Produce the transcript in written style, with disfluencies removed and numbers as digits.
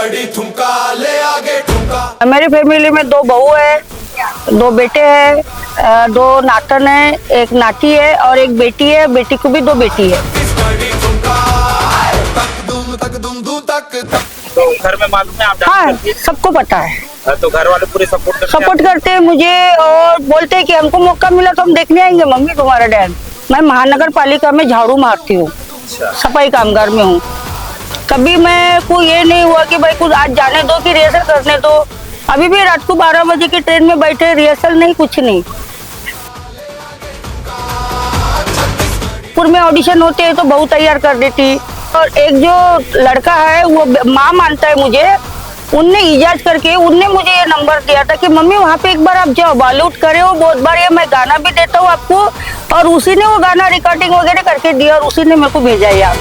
छत्तीसगढ़ी थुमका ले आगे ठुमका। मेरी फैमिली में 2 बहू है, 2 बेटे हैं, 2 नातन है, एक नाती है और एक बेटी है। बेटी को भी 2 बेटी है। छत्तीसगढ़ी थुमका तक दुम तक दुम दू तक तक। तो घर में मालूम है आप डांस हाँ, करती हैं? सबको पता है। तो घर वाले पूरे सपोर्ट करते हैं मुझे और बोलते हैं कि हमको मौका मिला तो हम देखने आएंगे मम्मी तुम्हारा डांस। मैं महानगर पालिका में झाड़ू मारती हूँ, सफाई कामगार में हूँ। कभी मैं को ये नहीं हुआ कि भाई कुछ आज जाने दो कि रिहर्सल करने दो। अभी भी रात को 12 बजे की ट्रेन में बैठे, रिहर्सल नहीं, कुछ नहीं। में ऑडिशन होते हैं तो बहू तैयार कर देती। और एक जो लड़का है वो माँ मानता है मुझे, उनने इजाज करके उनने मुझे ये नंबर दिया था कि मम्मी वहाँ पे एक बार आप जाओ, बॉलीवुड करे हो बहुत बार, ये मैं गाना भी देता हूँ आपको। और उसी ने वो गाना रिकॉर्डिंग वगैरह करके दिया और उसी ने मेरे को भेजा यार।